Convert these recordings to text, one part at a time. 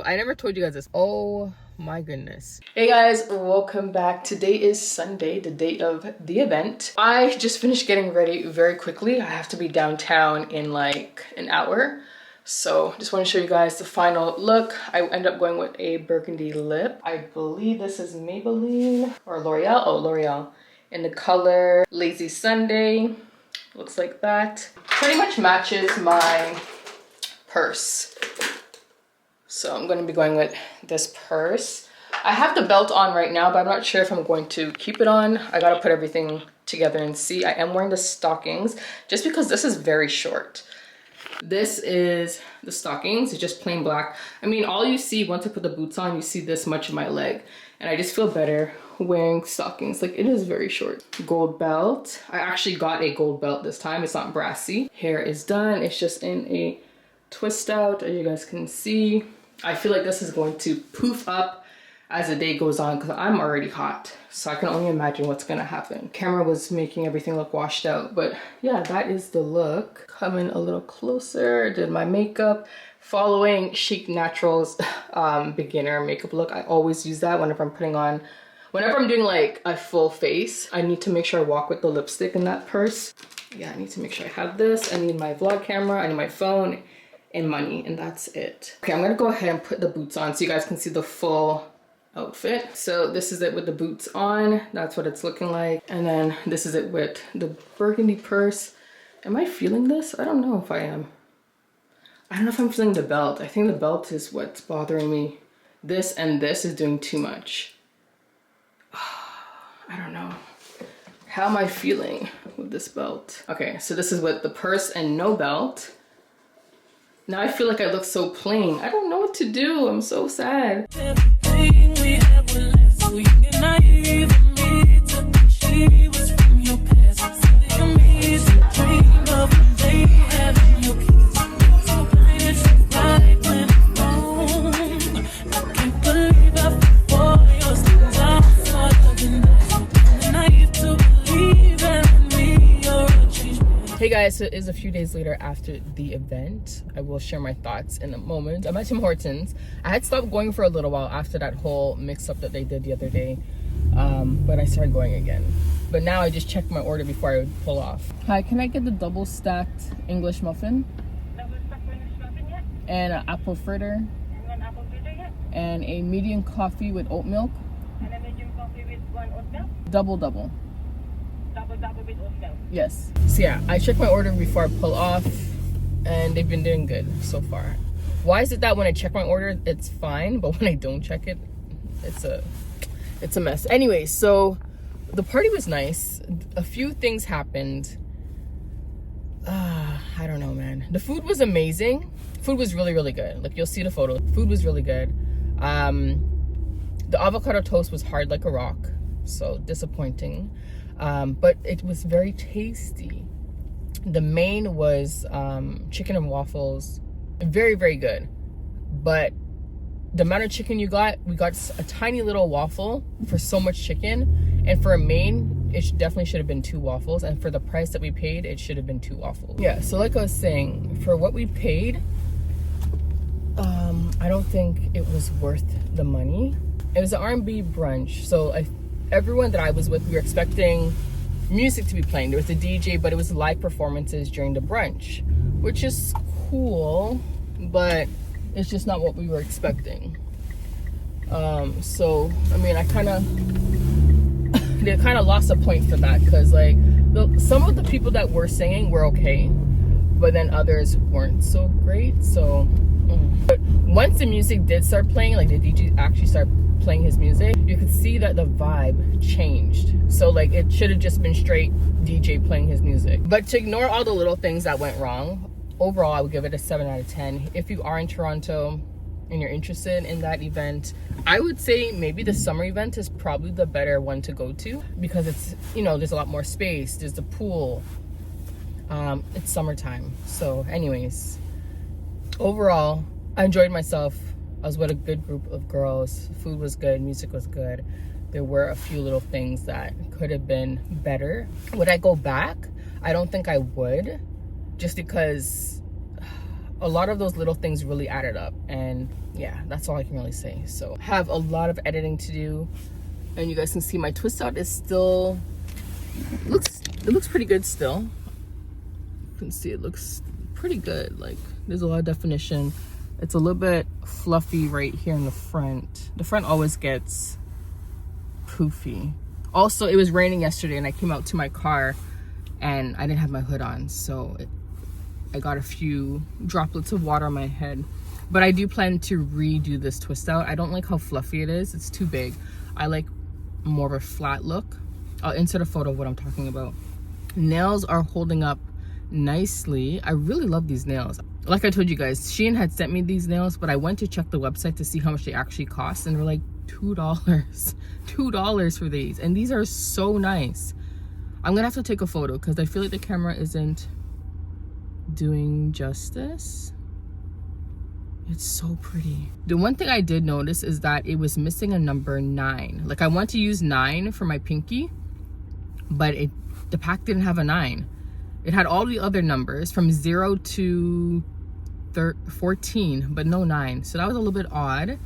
I never told you guys this. Oh my goodness. Hey guys, welcome back. Today is Sunday, the date of the event. I just finished getting ready very quickly. I have to be downtown in like an hour. So just want to show you guys the final look. I ended up going with a burgundy lip. I believe this is Maybelline or L'Oreal. Oh, L'Oreal. In the color Lazy Sunday. Looks like that. Pretty much matches my purse. So I'm going to be going with this purse. I have the belt on right now, but I'm not sure if I'm going to keep it on. I got to put everything together and see. I am wearing the stockings just because this is very short. This is the stockings. It's just plain black. I mean, all you see once I put the boots on, you see this much of my leg. And I just feel better wearing stockings. Like, it is very short. Gold belt. I actually got a gold belt this time. It's not brassy. Hair is done. It's just in a twist out, as you guys can see. I feel like this is going to poof up as the day goes on because I'm already hot. So I can only imagine what's gonna happen. Camera was making everything look washed out, but yeah, that is the look. Coming a little closer, did my makeup. Following Chic Naturals beginner makeup look. I always use that whenever I'm putting on, whenever I'm doing like a full face. I need to make sure I walk with the lipstick in that purse. Yeah, I need to make sure I have this. I need my vlog camera, I need my phone, and money, and that's it. Okay, I'm gonna go ahead and put the boots on so you guys can see the full outfit. So this is it with the boots on. That's what it's looking like. And then this is it with the burgundy purse. Am I feeling this? I don't know if I am. I don't know if I'm feeling the belt. I think the belt is what's bothering me. This and this is doing too much. I don't know. How am I feeling with this belt? Okay, so this is with the purse and no belt. Now I feel like I look so plain. I don't know what to do. I'm so sad. Hey guys, so it is a few days later after the event. I will share my thoughts in a moment. I'm at Tim Hortons. I had stopped going for a little while after that whole mix-up that they did the other day, but I started going again. But now I just checked my order before I would pull off. Hi, can I get the double stacked English muffin? Double stacked English muffin, yeah. And an apple fritter. And an apple fritter, yeah. And a medium coffee with oat milk. And a medium coffee with one oat milk. Double. Double with oat milk. Yes. So yeah, I checked my order before I pull off, and they've been doing good so far. Why is it that when I check my order, it's fine, but when I don't check it, it's a mess. Anyway, so the party was nice. A few things happened. I don't know, man. The food was amazing. Food was really, really good. Like, you'll see the photo. Food was really good. The avocado toast was hard like a rock, so disappointing. But it was very tasty. The main was chicken and waffles. Very, very good. But the amount of chicken we got a tiny little waffle for so much chicken. And for a main, it definitely should have been 2 waffles. And for the price that we paid, it should have been 2 waffles. Yeah, so like I was saying, for what we paid, I don't think it was worth the money. It was an R&B brunch. So everyone that I was with, we were expecting music to be playing. There was a DJ, but it was live performances during the brunch, which is cool, but it's just not what we were expecting. So I mean, they kind of lost a point for that, because like some of the people that were singing were okay, but then others weren't so great. So but once the music did start playing, like the DJ actually started playing his music, you could see that the vibe changed. So like, it should have just been straight DJ playing his music. But to ignore all the little things that went wrong, overall I would give it a 7 out of 10. If you are in Toronto and you're interested in that event, I would say maybe the summer event is probably the better one to go to, because it's, you know, there's a lot more space, there's the pool, it's summertime. So anyways, overall I enjoyed myself. I was with a good group of girls. Food was good, music was good. There were a few little things that could have been better. Would I go back? I don't think I would, just because a lot of those little things really added up, and yeah, that's all I can really say. So have a lot of editing to do, and you guys can see my twist out is still it looks pretty good still. You can see it looks pretty good. Like, there's a lot of definition. It's a little bit fluffy right here in the front. The front always gets poofy. Also, it was raining yesterday and I came out to my car and I didn't have my hood on, so I got a few droplets of water on my head. But I do plan to redo this twist out. I don't like how fluffy it is. It's too big. I like more of a flat look. I'll insert a photo of what I'm talking about. Nails are holding up nicely. I really love these nails. Like I told you guys, Shein had sent me these nails, but I went to check the website to see how much they actually cost, and they're like $2. $2 for these, and these are so nice. I'm gonna have to take a photo because I feel like the camera isn't doing justice. It's so pretty. The one thing I did notice is that it was missing a number 9. Like, I want to use 9 for my pinky, but the pack didn't have a 9. It had all the other numbers from 0 to 14, but no 9. So that was a little bit odd.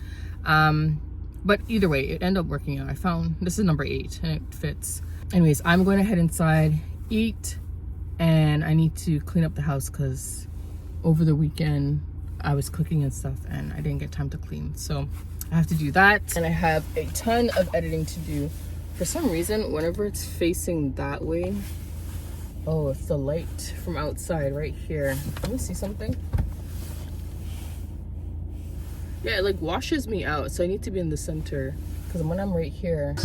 But either way, it ended up working out. I found this is number 8 and it fits. Anyways, I'm going to head inside, eat, and I need to clean up the house because over the weekend I was cooking and stuff and I didn't get time to clean. So I have to do that. And I have a ton of editing to do. For some reason, whenever it's facing that way, oh, it's the light from outside right here. Let me see something. Yeah, it like washes me out, so I need to be in the center. Because when I'm right here.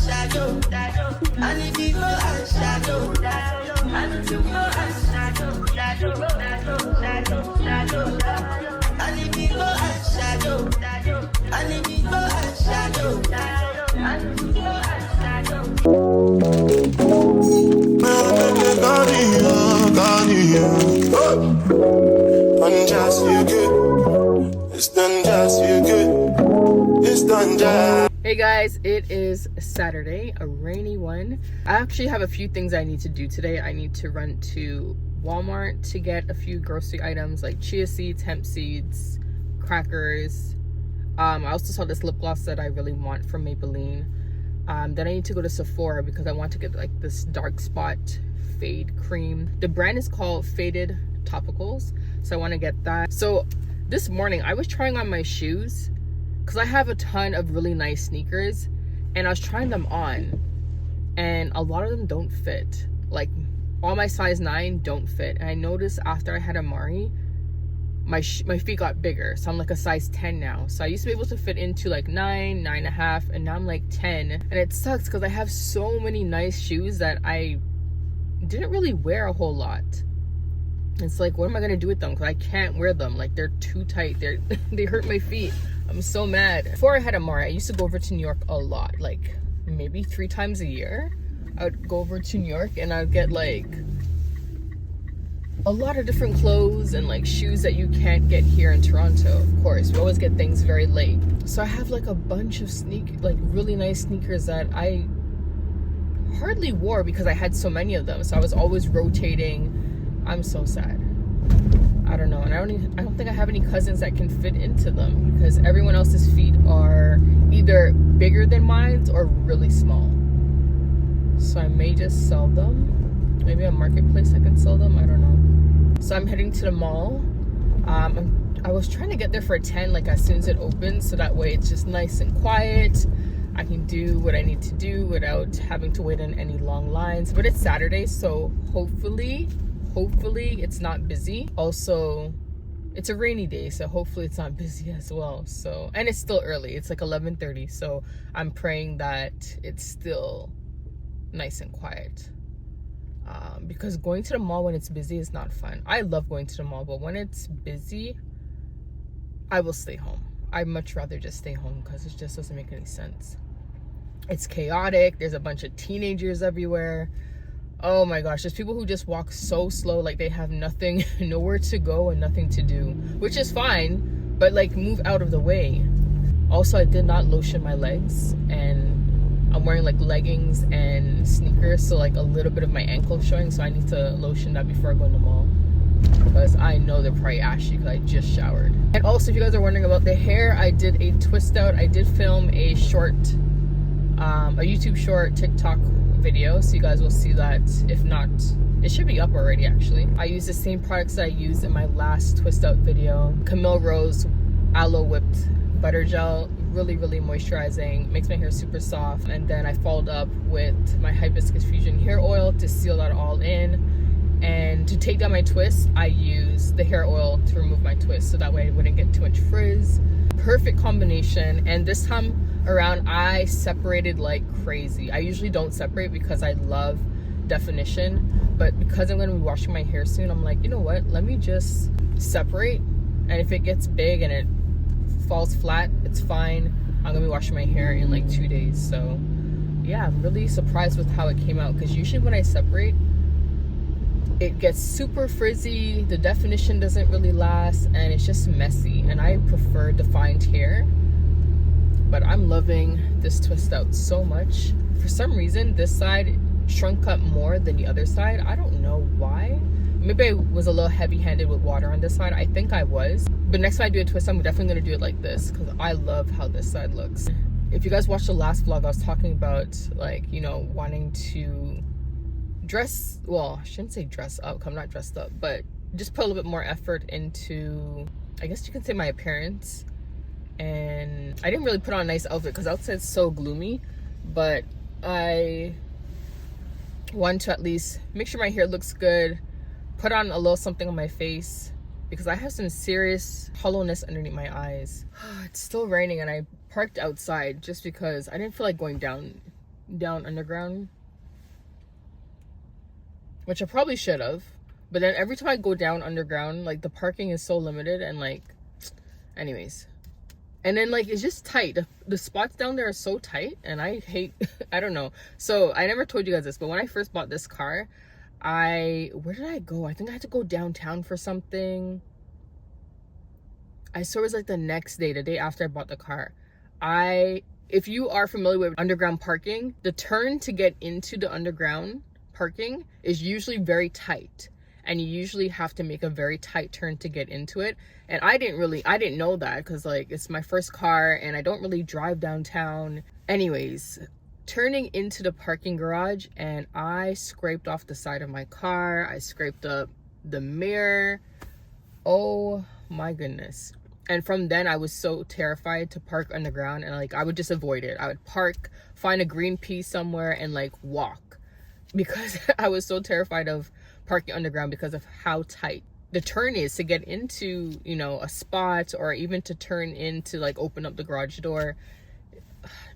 Hey guys, it is Saturday, a rainy one. I actually have a few things I need to do today. I need to run to Walmart to get a few grocery items like chia seeds, hemp seeds, crackers. I also saw this lip gloss that I really want from Maybelline. Then I need to go to Sephora because I want to get like this dark spot fade cream. The brand is called Faded Topicals, so I want to get that. So this morning I was trying on my shoes because I have a ton of really nice sneakers, and I was trying them on and a lot of them don't fit. Like, all my size 9 don't fit. And I noticed after I had Amari, my feet got bigger, so I'm like a size 10 now. So I used to be able to fit into like 9, 9.5, and now I'm like 10. And it sucks because I have so many nice shoes that I didn't really wear a whole lot. It's like, what am I gonna do with them? Because I can't wear them. Like, they're too tight. They hurt my feet. I'm so mad. Before I had Amari, I used to go over to New York a lot, like maybe 3 times a year. I would go over to New York and I'd get like a lot of different clothes and like shoes that you can't get here in Toronto. Of course, we always get things very late. So I have like a bunch of really nice sneakers that I hardly wore because I had so many of them. So I was always rotating. I'm so sad. I don't know, and I don't think I have any cousins that can fit into them because everyone else's feet are either bigger than mine or really small. So I may just sell them. Maybe on Marketplace I can sell them. I don't know. So I'm heading to the mall. I was trying to get there for 10, like as soon as it opens, so that way it's just nice and quiet. I can do what I need to do without having to wait in any long lines. But it's Saturday, so hopefully it's not busy. Also, it's a rainy day, so hopefully it's not busy as well. So, and it's still early. It's like 11:30, so I'm praying that it's still nice and quiet. Because going to the mall when it's busy is not fun. I love going to the mall, but when it's busy, I will stay home. I'd much rather just stay home because it just doesn't make any sense. It's chaotic. There's a bunch of teenagers everywhere. Oh my gosh, there's people who just walk so slow, like they have nothing, nowhere to go and nothing to do, which is fine, but like move out of the way. Also, I did not lotion my legs, and I'm wearing like leggings and sneakers, so like a little bit of my ankle showing, so I need to lotion that before I go in the mall. because I know they're probably ashy because I just showered. And also, if you guys are wondering about the hair, I did a twist out. I did film a short, a YouTube short TikTok video, so you guys will see that. If not, it should be up already actually. I use the same products that I used in my last twist out video. Camille Rose Aloe Whipped Butter Gel, really moisturizing, makes my hair super soft. And then I followed up with my Hibiscus Fusion hair oil to seal that all in. And to take down my twists, I use the hair oil to remove my twists, so that way I wouldn't get too much frizz. Perfect combination. And this time around, I separated like crazy. I usually don't separate because I love definition, but because I'm going to be washing my hair soon, I'm like, you know what, let me just separate, and if it gets big and it falls flat, it's fine. I'm gonna be washing my hair in like 2 days. So yeah, I'm really surprised with how it came out, because usually when I separate, it gets super frizzy, the definition doesn't really last, and it's just messy, and I prefer defined hair. But I'm loving this twist out so much. For some reason, this side shrunk up more than the other side. I don't know why. Maybe I was a little heavy-handed with water on this side. I think I was. But next time I do a twist, I'm definitely going to do it like this, because I love how this side looks. If you guys watched the last vlog, I was talking about, like, you know, wanting to dress, well, I shouldn't say dress up, 'cause I'm not dressed up, but just put a little bit more effort into, I guess you can say, my appearance. And I didn't really put on a nice outfit because outside's so gloomy, but I want to at least make sure my hair looks good, put on a little something on my face, because I have some serious hollowness underneath my eyes. It's still raining, and I parked outside just because I didn't feel like going down underground, which I probably should have. But then every time I go down underground, like, the parking is so limited, and like, anyways. And then, like, it's just tight. The spots down there are so tight, and I hate, I don't know. So I never told you guys this, but when I first bought this car, where did I go? I think I had to go downtown for something. I saw it was like the next day, the day after I bought the car. If you are familiar with underground parking, the turn to get into the underground parking is usually very tight, and you usually have to make a very tight turn to get into it. And I didn't know that, because, like, it's my first car and I don't really drive downtown. Anyways, turning into the parking garage, and I scraped off the side of my car. I scraped up the mirror. Oh my goodness. And from then, I was so terrified to park underground, and like, I would just avoid it. I would park, find a green piece somewhere, and like walk, because I was so terrified of parking underground because of how tight the turn is to get into, you know, a spot, or even to turn into, like, open up the garage door.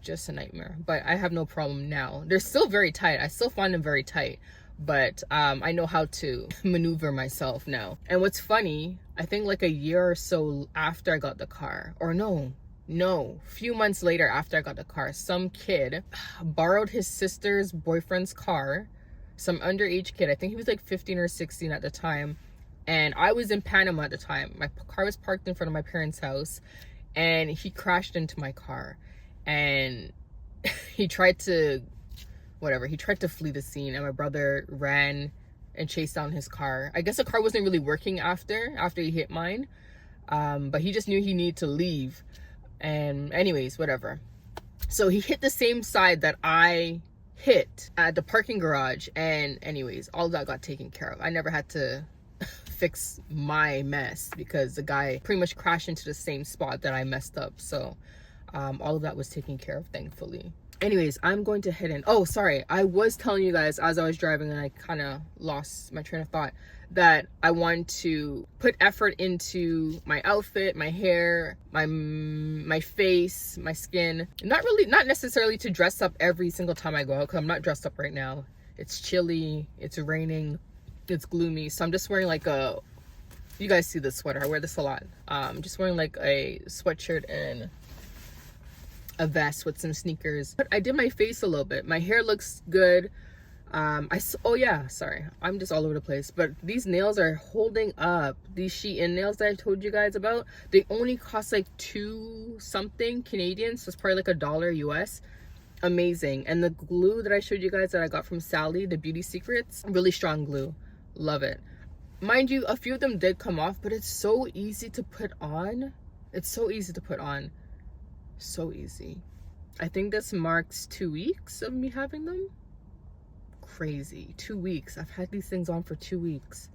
Just a nightmare. But I have no problem now. They're still very tight. I still find them very tight, but I know how to maneuver myself now. And what's funny, I think like a year or so after I got the car, or no, few months later after I got the car, some kid borrowed his sister's boyfriend's car, some underage kid. I think he was like 15 or 16 at the time. And I was in Panama at the time. My car was parked in front of my parents' house, and he crashed into my car. And he tried to flee the scene, and my brother ran and chased down his car. I guess the car wasn't really working after he hit mine, but he just knew he needed to leave. And anyways, whatever. So he hit the same side that I hit at the parking garage, and anyways, all of that got taken care of. I never had to fix my mess, because the guy pretty much crashed into the same spot that I messed up. So all of that was taken care of, thankfully. Anyways, I'm going to head in. Oh, sorry, I was telling you guys as I was driving, and I kind of lost my train of thought, that I want to put effort into my outfit, my hair, my face, my skin. Not necessarily to dress up every single time I go out, because I'm not dressed up right now. It's chilly, it's raining, it's gloomy, so I'm just wearing like you guys see this sweater, I wear this a lot. I'm just wearing like a sweatshirt and a vest with some sneakers. But I did my face a little bit. My hair looks good. Oh yeah, sorry, I'm just all over the place, but these nails are holding up. These Shein nails that I told you guys about, they only cost like $2 something Canadian, so it's probably like $1 US. Amazing. And the glue that I showed you guys that I got from Sally, the Beauty Secrets, really strong glue. Love it. Mind you, a few of them did come off, but it's so easy to put on. It's so easy to put on. So easy. I think this marks 2 weeks of me having them. Crazy. 2 weeks. I've had these things on for 2 weeks.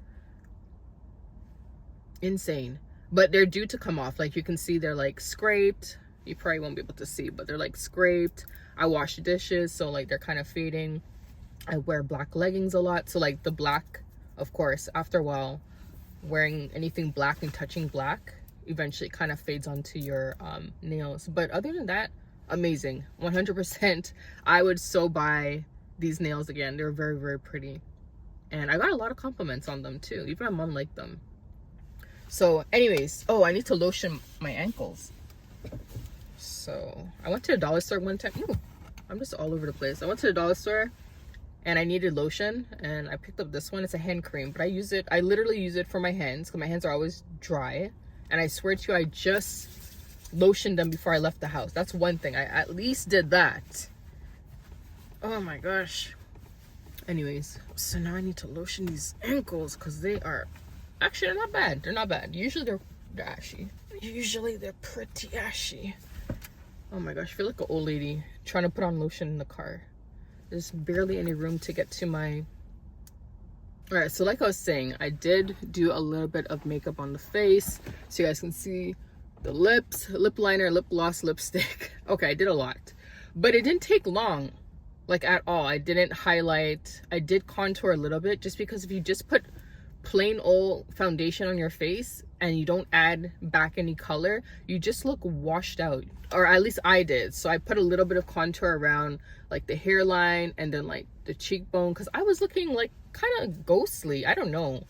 Insane. But they're due to come off. Like, you can see they're like scraped. You probably won't be able to see, but they're like scraped. I wash dishes, so like they're kind of fading. I wear black leggings a lot, so like the black, of course, after a while, wearing anything black and touching black eventually kind of fades onto your nails. But other than that, amazing. 100%. I would so buy these nails again. They're very, very pretty, and I got a lot of compliments on them too. Even my mom liked them. So anyways, oh, I need to lotion my ankles. So I went to the dollar store one time. Ooh, I'm just all over the place. I went to the dollar store and I needed lotion, and I picked up this one. It's a hand cream, but I literally use it for my hands because my hands are always dry. And I swear to you, I just lotioned them before I left the house. That's one thing. I at least did that. Oh my gosh. Anyways, so now I need to lotion these ankles because they are actually, they're not bad. They're not bad. Usually they're ashy. Usually they're pretty ashy. Oh my gosh, I feel like an old lady trying to put on lotion in the car. There's barely any room to get to my... Alright, so like I was saying, I did do a little bit of makeup on the face. So you guys can see the lips, lip liner, lip gloss, lipstick. Okay, I did a lot. But it didn't take long, like at all. I didn't highlight. I did contour a little bit, just because if you just put plain old foundation on your face and you don't add back any color, you just look washed out, or at least I did. So I put a little bit of contour around like the hairline and then like the cheekbone, because I was looking like kind of ghostly. I don't know,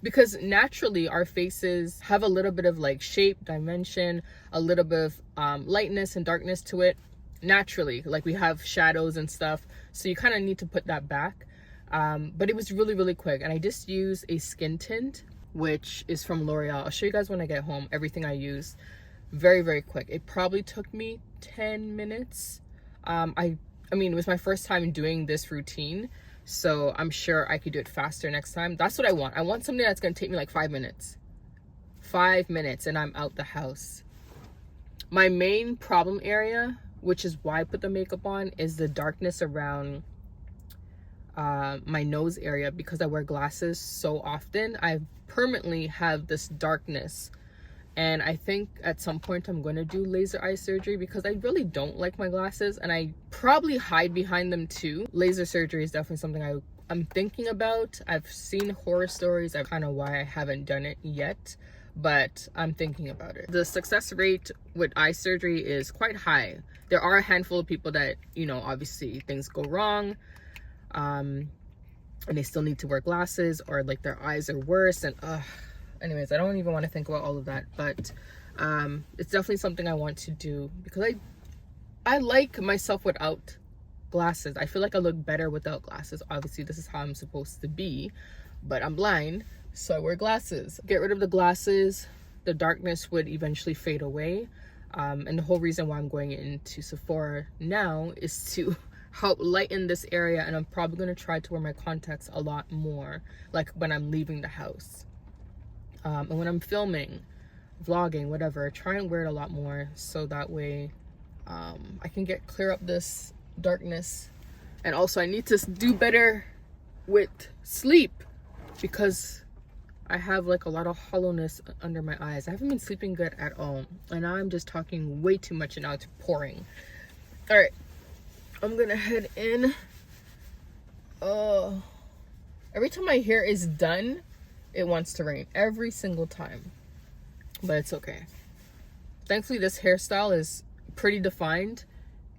because naturally our faces have a little bit of like shape, dimension, a little bit of lightness and darkness to it naturally. Like we have shadows and stuff, so you kind of need to put that back. But it was really, really quick, and I just used a skin tint, which is from L'Oreal. I'll show you guys when I get home everything I used. Very, very quick. It probably took me 10 minutes. I mean, it was my first time doing this routine, so I'm sure I could do it faster next time. That's what I want. I want something that's gonna take me like 5 minutes. 5 minutes and I'm out the house. My main problem area, which is why I put the makeup on, is the darkness around my nose area. Because I wear glasses so often, I permanently have this darkness, and I think at some point I'm going to do laser eye surgery because I really don't like my glasses, and I probably hide behind them too. Laser surgery is definitely something I'm thinking about. I've seen horror stories. That's kind of why I haven't done it yet, but I'm thinking about it. The success rate with eye surgery is quite high. There are a handful of people that, you know, obviously things go wrong, and they still need to wear glasses, or like their eyes are worse, and anyways, I don't even want to think about all of that. But it's definitely something I want to do because I like myself without glasses. I feel like I look better without glasses. Obviously this is how I'm supposed to be, but I'm blind, so I wear glasses. Get rid of the glasses, the darkness would eventually fade away. And the whole reason why I'm going into Sephora now is to help lighten this area, and I'm probably going to try to wear my contacts a lot more, like when I'm leaving the house, and when I'm filming, vlogging, whatever. Try and wear it a lot more, so that way I can clear up this darkness. And also I need to do better with sleep because I have like a lot of hollowness under my eyes. I haven't been sleeping good at all, and now I'm just talking way too much and now it's pouring. All right, I'm gonna head in. Every time my hair is done, it wants to rain every single time, but it's okay. Thankfully this hairstyle is pretty defined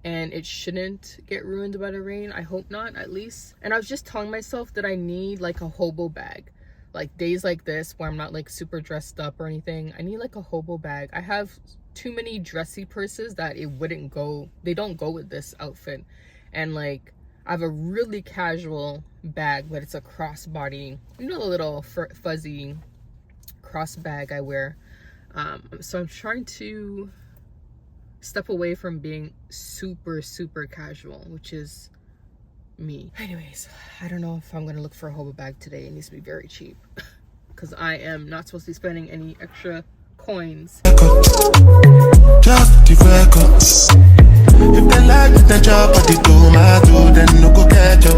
and it shouldn't get ruined by the rain. I hope not, at least. And I was just telling myself that I need like a hobo bag, like days like this where I'm not like super dressed up or anything. I need like a hobo bag. I have too many dressy purses that it wouldn't go, they don't go with this outfit. And like I have a really casual bag, but it's a crossbody, you know, the little fuzzy cross bag I wear. So I'm trying to step away from being super casual, which is me. Anyways, I don't know if I'm gonna look for a hobo bag today. It needs to be very cheap because I am not supposed to be spending any extra coins. Just the records. If they like the job at the tomato, then no go catch up.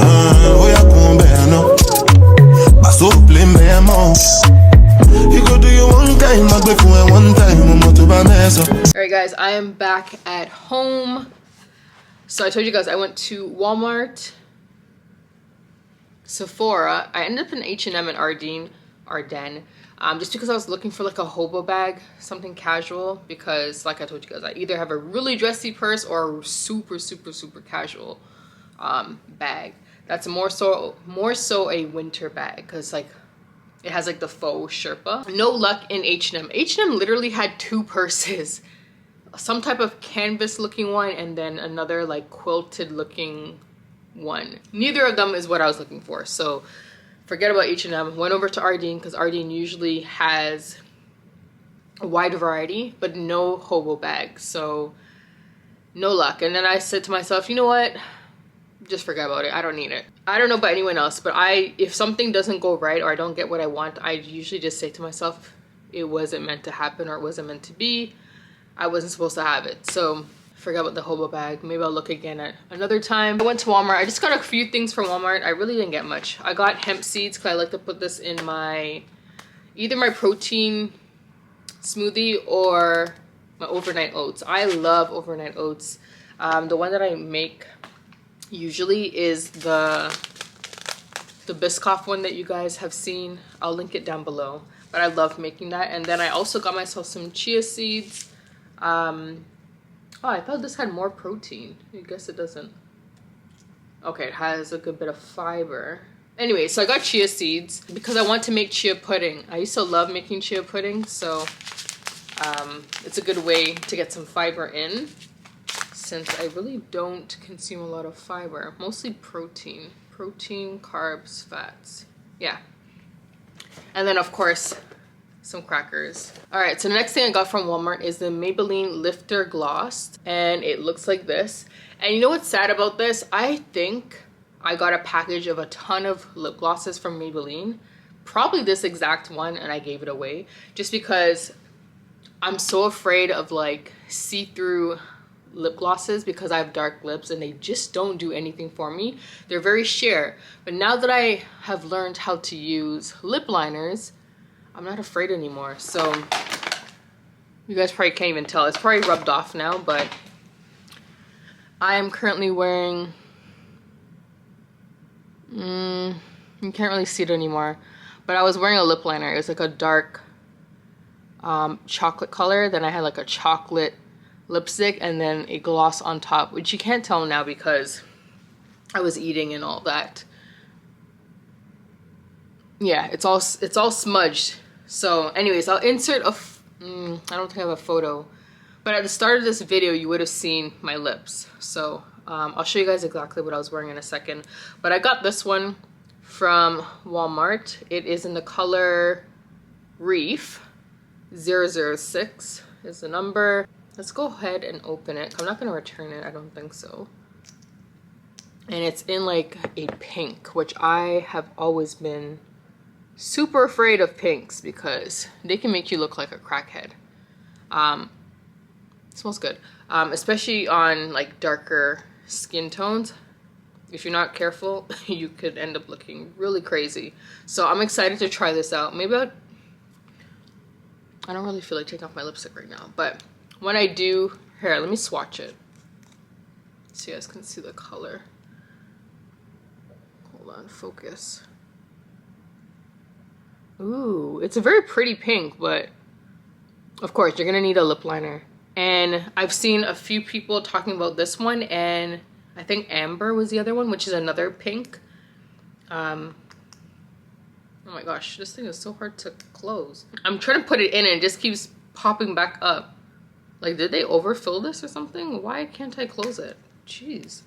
Oh, yeah, come bear no. I so blame me more. You go do your one time, I go for one time, I'm not to buy mess up. Alright guys, I am back at home. So I told you guys I went to Walmart, Sephora. I ended up in H&M and Arden, just because I was looking for like a hobo bag, something casual, because like I told you guys, I either have a really dressy purse or a super casual bag. That's more so a winter bag, because like it has like the faux Sherpa. No luck in H&M. H&M literally had two purses, some type of canvas looking one and then another like quilted looking one. Neither of them is what I was looking for, so forget about H&M. Went over to Arden because Arden usually has a wide variety but no hobo bags, so no luck. And then I said to myself, you know what, just forget about it. I don't need it. I don't know about anyone else, but if something doesn't go right or I don't get what I want, I usually just say to myself, it wasn't meant to happen or it wasn't meant to be. I wasn't supposed to have it. So forget about the hobo bag. Maybe I'll look again at another time. I went to Walmart. I just got a few things from Walmart. I really didn't get much. I got hemp seeds because I like to put this in either my protein smoothie or my overnight oats. I love overnight oats. The one that I make usually is the Biscoff one that you guys have seen. I'll link it down below, but I love making that. And then I also got myself some chia seeds. Oh, I thought this had more protein. I guess it doesn't. Okay, it has a good bit of fiber. Anyway, so I got chia seeds because I want to make chia pudding. I used to love making chia pudding, so it's a good way to get some fiber in, since I really don't consume a lot of fiber. Mostly protein, carbs, fats. Yeah. And then of course, some crackers. All right, so the next thing I got from Walmart is the Maybelline Lifter Gloss, and it looks like this. And you know what's sad about this? I think I got a package of a ton of lip glosses from Maybelline, probably this exact one, and I gave it away just because I'm so afraid of like see-through lip glosses because I have dark lips and they just don't do anything for me. They're very sheer, but now that I have learned how to use lip liners, I'm not afraid anymore. So you guys probably can't even tell. It's probably rubbed off now, but I am currently wearing, you can't really see it anymore, but I was wearing a lip liner. It was like a dark chocolate color. Then I had like a chocolate lipstick and then a gloss on top, which you can't tell now because I was eating and all that. Yeah, it's all smudged. So anyways, I'll insert I don't think I have a photo, but at the start of this video you would have seen my lips. So I'll show you guys exactly what I was wearing in a second. But I got this one from Walmart. It is in the color Reef. 006 is the number. Let's go ahead and open it. I'm not gonna return it, I don't think so. And it's in like a pink, which I have always been super afraid of pinks because they can make you look like a crackhead. It smells good, especially on like darker skin tones. If you're not careful, you could end up looking really crazy. So I'm excited to try this out. Maybe I don't really feel like taking off my lipstick right now, but when I do, here, let me swatch it so you guys can see the color. Hold on, focus. Ooh, it's a very pretty pink, but of course you're gonna need a lip liner. And I've seen a few people talking about this one, and I think Amber was the other one, which is another pink. Oh my gosh, this thing is so hard to close. I'm trying to put it in and it just keeps popping back up. Like, did they overfill this or something? Why can't I close it? Jeez.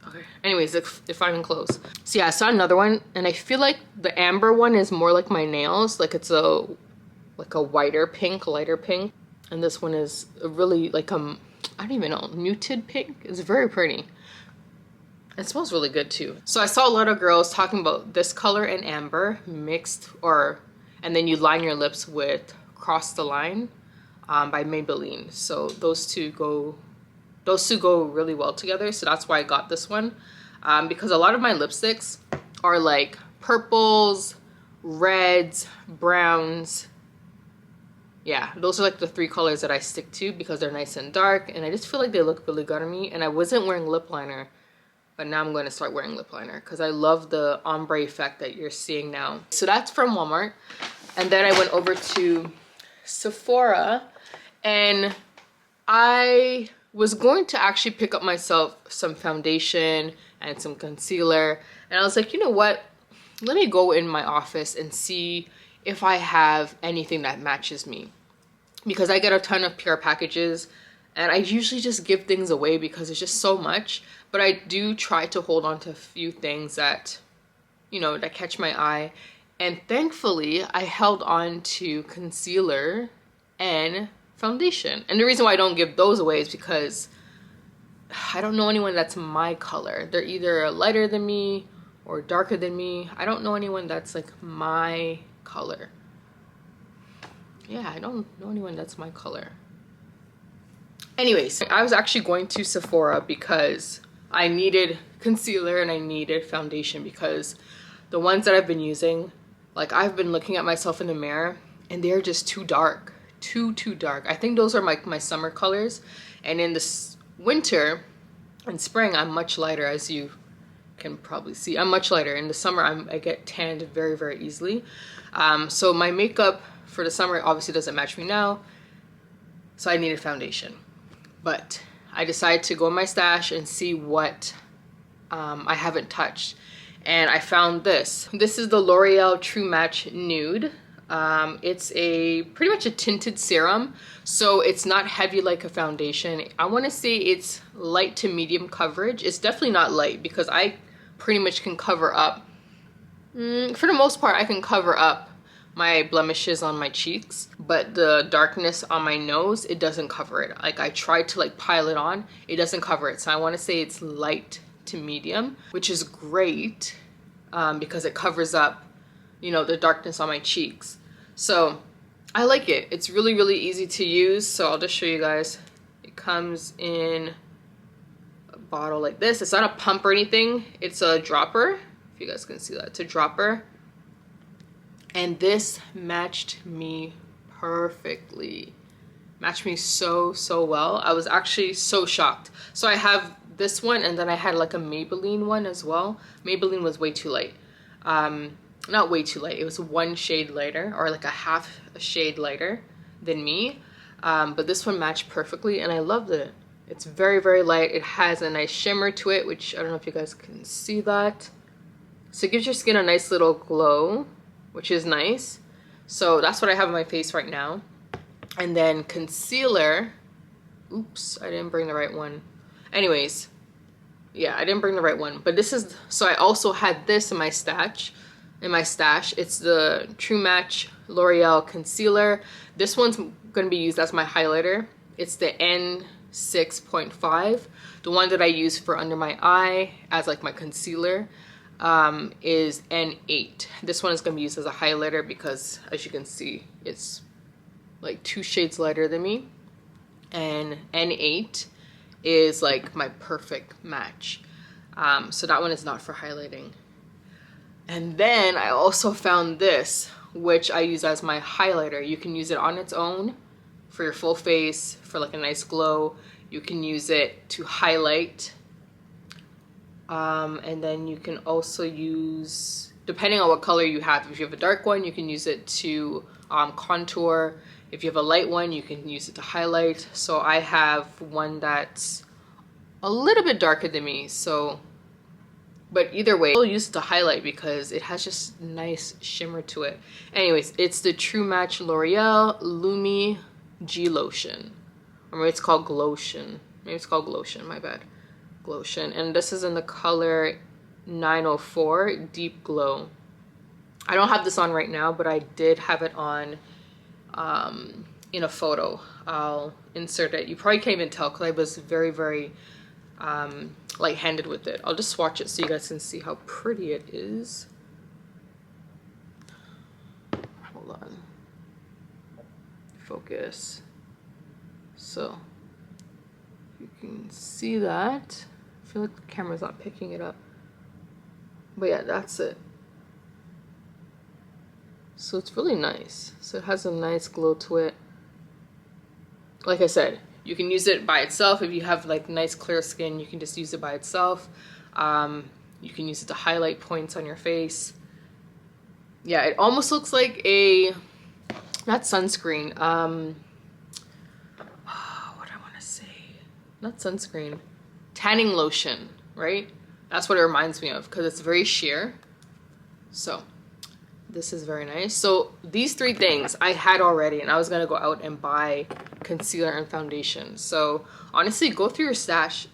Okay, anyways, it finally closed. So yeah, I saw another one, and I feel like the Amber one is more like my nails. Like, it's a whiter pink, lighter pink. And this one is really like I don't even know, muted pink. It's very pretty. It smells really good too. So I saw a lot of girls talking about this color and amber mixed, and then you line your lips with Cross the Line by Maybelline. So those two go really well together. So that's why I got this one, because a lot of my lipsticks are like purples, reds, browns. Yeah, those are like the 3 colors that I stick to because they're nice and dark, and I just feel like they look really good on me. And I wasn't wearing lip liner, but now I'm going to start wearing lip liner because I love the ombre effect that you're seeing now. So that's from Walmart. And then I went over to Sephora, and I was going to actually pick up myself some foundation and some concealer. And I was like, you know what? Let me go in my office and see if I have anything that matches me, because I get a ton of PR packages and I usually just give things away because it's just so much. But I do try to hold on to a few things that, you know, that catch my eye. And thankfully I held on to concealer and foundation. And the reason why I don't give those away is because I don't know anyone that's my color. They're either lighter than me or darker than me. I don't know anyone that's like my color. Yeah, I don't know anyone that's my color. Anyways, I was actually going to Sephora because I needed concealer and I needed foundation, because the ones that I've been using, like I've been looking at myself in the mirror and they're just too dark, too dark. I think those are my summer colors, and in this winter and spring I'm much lighter, as you can probably see. I'm much lighter. In the summer I get tanned very easily. So my makeup for the summer obviously doesn't match me now, so I needed foundation. But I decided to go in my stash and see what I haven't touched, and I found this. This is the L'Oreal True Match Nude. It's pretty much a tinted serum, so it's not heavy like a foundation. I want to say it's light to medium coverage. It's definitely not light, because I pretty much can cover up, for the most part I can cover up my blemishes on my cheeks, but the darkness on my nose, it doesn't cover it. Like I tried to like pile it on, it doesn't cover it. So I want to say it's light to medium, which is great because it covers up, you know, the darkness on my cheeks. So I like it. It's really easy to use. So I'll just show you guys. It comes in a bottle like this. It's not a pump or anything. It's a dropper. If you guys can see that, it's a dropper. And this matched me perfectly. Matched me so well. I was actually so shocked. So I have this one, and then I had like a Maybelline one as well. Maybelline was way too light. Not way too light. It was 1 shade lighter, or like a half a shade lighter than me. But this one matched perfectly, and I loved it. It's very light. It has a nice shimmer to it, which I don't know if you guys can see that. So it gives your skin a nice little glow, which is nice. So that's what I have on my face right now. And then concealer. Oops, I didn't bring the right one. Anyways, yeah, I didn't bring the right one. But this is, so I also had this in my stash. It's the True Match L'Oreal concealer. This one's gonna be used as my highlighter. It's the N6.5. The one that I use for under my eye as like my concealer is N8. This one is going to be used as a highlighter because, as you can see, it's like 2 shades lighter than me, and N8 is like my perfect match. So that one is not for highlighting. And then I also found this, which I use as my highlighter. You can use it on its own for your full face for like a nice glow. You can use it to highlight. And then you can also use, depending on what color you have, if you have a dark one, you can use it to contour. If you have a light one, you can use it to highlight. So I have one that's a little bit darker than me, so, but either way, I'll use it to highlight because it has just nice shimmer to it. Anyways, it's the True Match L'Oreal Lumi G Lotion. Or maybe it's called Glotion. Maybe it's called Glotion, my bad. Glotion, and this is in the color 904 Deep Glow. I don't have this on right now, but I did have it on in a photo. I'll insert it. You probably can't even tell because I was very light-handed with it. I'll just swatch it so you guys can see how pretty it is. Hold on. Focus. So you can see that. I feel like the camera's not picking it up. But yeah, that's it. So it's really nice. So it has a nice glow to it. Like I said, you can use it by itself. If you have like nice clear skin, you can just use it by itself. You can use it to highlight points on your face. Yeah, it almost looks like a, not sunscreen, what do I want to say? Not sunscreen, tanning lotion, right? That's what it reminds me of because it's very sheer. So this is very nice. So these three things I had already, and I was gonna go out and buy concealer and foundation. So honestly, go through your stash.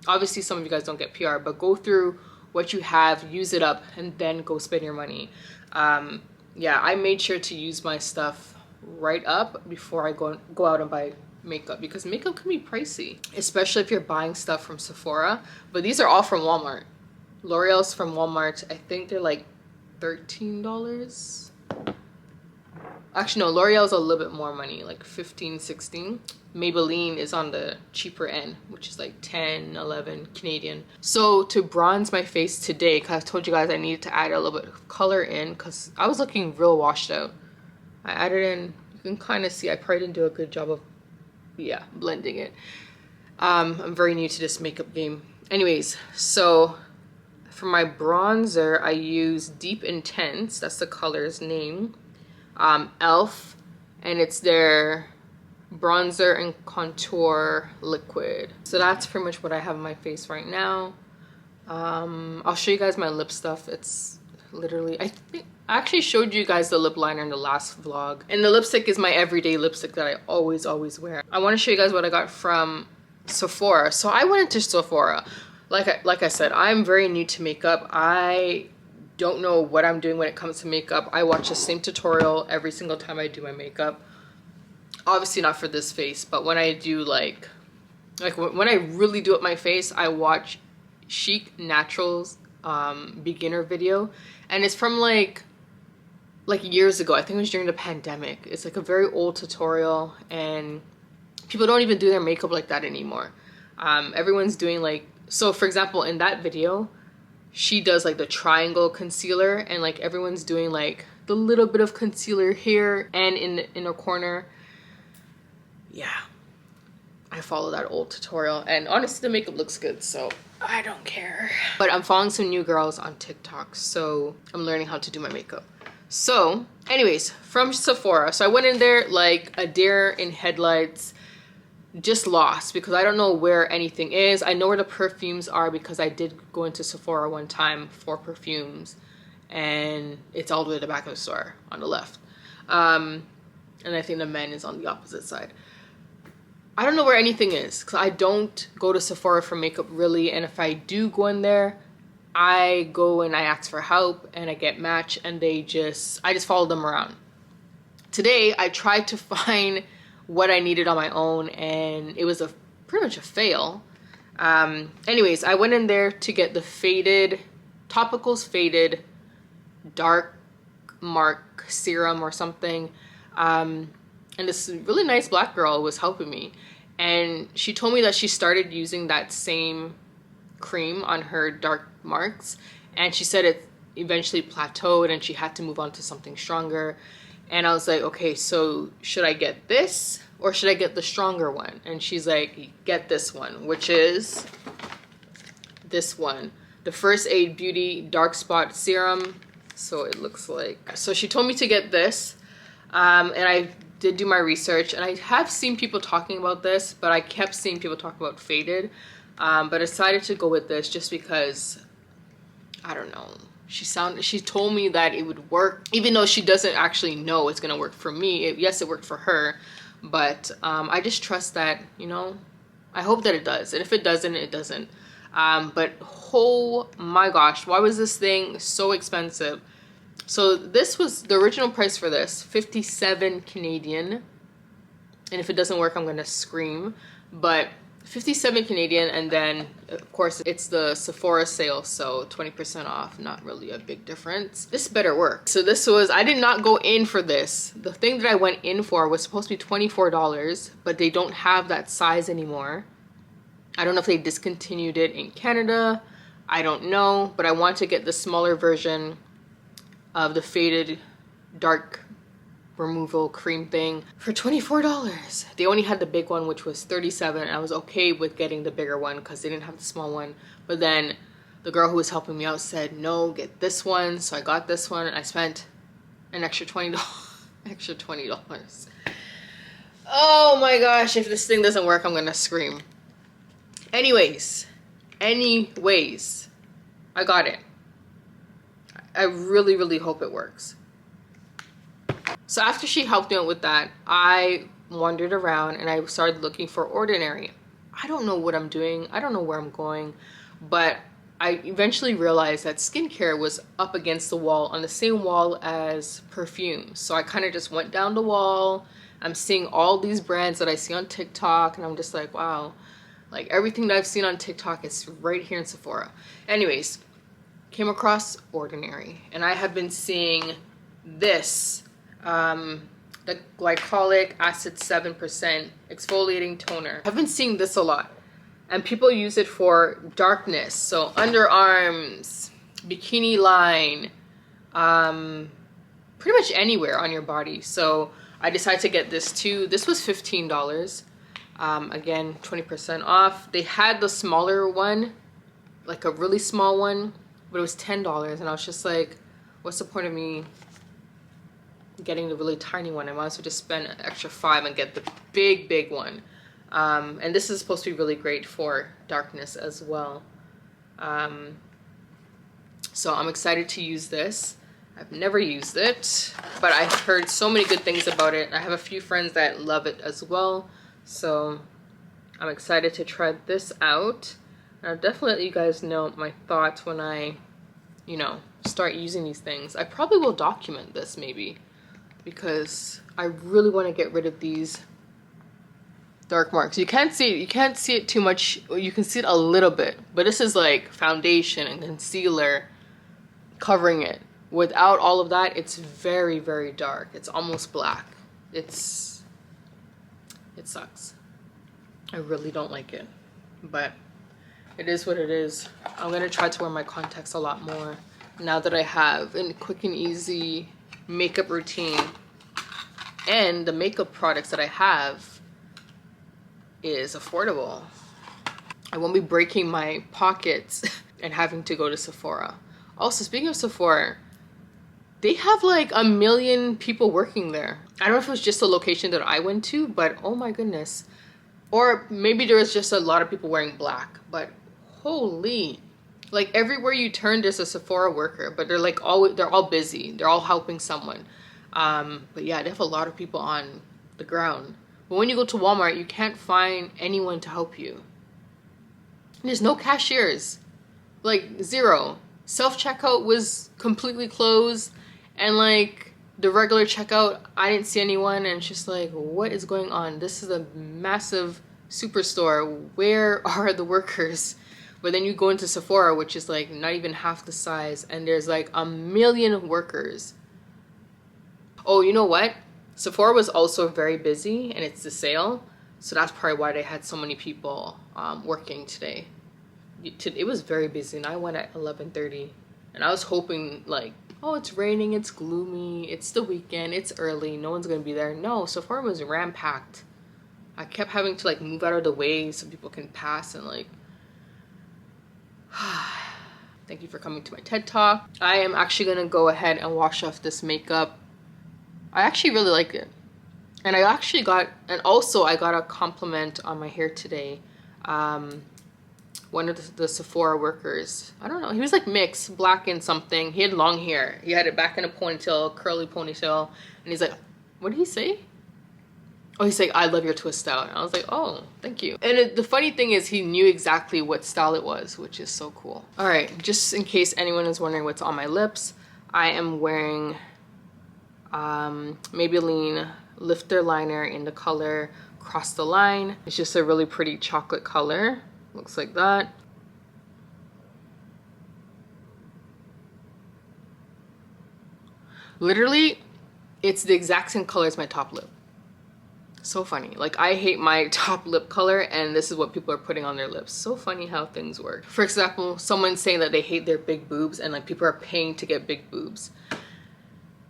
Obviously some of you guys don't get PR, but go through what you have, use it up, and then go spend your money. Yeah, I made sure to use my stuff right up before I go out and buy makeup, because makeup can be pricey, especially if you're buying stuff from Sephora. But these are all from Walmart. L'Oreal's from Walmart. I think they're like $13. Actually no, L'Oreal's a little bit more money, like 15, 16. Maybelline is on the cheaper end, which is like 10, 11 Canadian. So to bronze my face today, because I told you guys I needed to add a little bit of color in because I was looking real washed out. I added in, you can kind of see I probably didn't do a good job of, yeah, blending it. I'm very new to this makeup game. Anyways, so for my bronzer, I use Deep Intense. That's the color's name. e.l.f. And it's their bronzer and contour liquid. So that's pretty much what I have on my face right now. I'll show you guys my lip stuff. It's literally, I think I actually showed you guys the lip liner in the last vlog. And the lipstick is my everyday lipstick that I always wear. I want to show you guys what I got from Sephora. So I went into Sephora. Like I said, I'm very new to makeup. I don't know what I'm doing when it comes to makeup. I watch the same tutorial every single time I do my makeup. Obviously not for this face, but when I do like when I really do up my face, I watch Chic Naturals beginner video, and it's from like years ago. I think it was during the pandemic. It's like a very old tutorial, and people don't even do their makeup like that anymore. Everyone's doing like, so for example, in that video, she does like the triangle concealer, and like everyone's doing like the little bit of concealer here and in the inner corner. Yeah, I follow that old tutorial, and honestly the makeup looks good, so I don't care. But I'm following some new girls on TikTok, so I'm learning how to do my makeup. So anyways, from Sephora, so I went in there like a deer in headlights, just lost because I don't know where anything is. I know where the perfumes are because I did go into Sephora one time for perfumes, and it's all the way at the back of the store on the left. And I think the men is on the opposite side. I don't know where anything is because I don't go to Sephora for makeup really, and if I do go in there, I go and I ask for help and I get matched, and I just follow them around. Today I tried to find what I needed on my own, and it was pretty much a fail. Anyways, I went in there to get the Topicals Faded Dark Mark Serum or something. And this really nice black girl was helping me, and she told me that she started using that same cream on her dark marks, and she said it eventually plateaued and she had to move on to something stronger. And I was like, okay, so should I get this or should I get the stronger one? And she's like, get this one, which is this one, the First Aid Beauty Dark Spot Serum. So it looks like, so she told me to get this, and I did do my research, and I have seen people talking about this, but I kept seeing people talk about Faded, but I decided to go with this just because, I don't know, she told me that it would work, even though she doesn't actually know it's gonna work for me. Yes, it worked for her, but I just trust that, you know, I hope that it does, and if it doesn't, it doesn't. But oh my gosh, why was this thing so expensive? So this was the original price for this, 57 Canadian. And if it doesn't work, I'm gonna scream. But 57 Canadian, and then of course it's the Sephora sale, so 20% off. Not really a big difference. This better work. So this was, I did not go in for this. The thing that I went in for was supposed to be $24, but they don't have that size anymore. I don't know if they discontinued it in Canada. I don't know, but I want to get the smaller version of the faded dark removal cream thing for $24. They only had the big one, which was $37, and I was okay with getting the bigger one because they didn't have the small one. But then the girl who was helping me out said, no, get this one. So I got this one, and I spent an extra $20. Extra $20. Oh my gosh, if this thing doesn't work, I'm gonna scream. Anyways, I got it. I really, really hope it works. So after she helped me out with that, I wandered around and I started looking for Ordinary. I don't know what I'm doing. I don't know where I'm going, but I eventually realized that skincare was up against the wall, on the same wall as perfume. So I kind of just went down the wall. I'm seeing all these brands that I see on TikTok, and I'm just like, wow, like everything that I've seen on TikTok is right here in Sephora. Anyways, came across Ordinary, and I have been seeing this, the glycolic acid 7% exfoliating toner. I've been seeing this a lot, and people use it for darkness, so underarms, bikini line, pretty much anywhere on your body. So I decided to get this too. This was $15. Again, 20% off. They had the smaller one, like a really small one, but it was $10, and I was just like, what's the point of me getting the really tiny one? I might as well just spend an extra $5 and get the big one. And this is supposed to be really great for darkness as well. So I'm excited to use this. I've never used it, but I've heard so many good things about it. I have a few friends that love it as well, so I'm excited to try this out. And I'll definitely let you guys know my thoughts when I, you know, start using these things. I probably will document this maybe, because I really want to get rid of these dark marks. You can't see it too much. You can see it a little bit, but this is like foundation and concealer covering it. Without all of that, it's very, very dark. It's almost black. It sucks. I really don't like it, but it is what it is. I'm gonna try to wear my contacts a lot more now that I have a quick and easy makeup routine, and the makeup products that I have is affordable. I won't be breaking my pockets and having to go to Sephora. Also, speaking of Sephora, they have like 1 million people working there. I don't know if it was just the location that I went to, but oh my goodness. Or maybe there was just a lot of people wearing black, but holy, like everywhere you turn there's a Sephora worker, but they're like they're all busy. They're all helping someone. But yeah, they have a lot of people on the ground. But when you go to Walmart, you can't find anyone to help you. There's no cashiers, like zero. Self-checkout was completely closed, and like the regular checkout, I didn't see anyone, and it's just like, what is going on? This is a massive superstore. Where are the workers? But then you go into Sephora, which is like not even half the size, and there's like 1 million workers. Oh, you know what? Sephora was also very busy, and it's the sale, so that's probably why they had so many people working today. It was very busy, and I went at 11:30, and I was hoping like, oh, it's raining, it's gloomy, it's the weekend, it's early, no one's gonna be there. No, Sephora was ram-packed. I kept having to like move out of the way so people can pass, and like, thank you for coming to my TED Talk. I am actually gonna go ahead and wash off this makeup. I actually really like it, and I actually got, and also I got a compliment on my hair today. One of the Sephora workers, I don't know, he was like mixed, black and something. He had long hair. He had it back in a ponytail, curly ponytail. And he's like, what did he say? Oh, he's like, I love your twist out. And I was like, oh, thank you. And the funny thing is he knew exactly what style it was, which is so cool. All right, just in case anyone is wondering what's on my lips, I am wearing Maybelline Lifter Liner in the color across the line. It's just a really pretty chocolate color. Looks like that. Literally, it's the exact same color as my top lip. So funny. Like, I hate my top lip color and this is what people are putting on their lips. So funny how things work. For example, someone's saying that they hate their big boobs and like people are paying to get big boobs.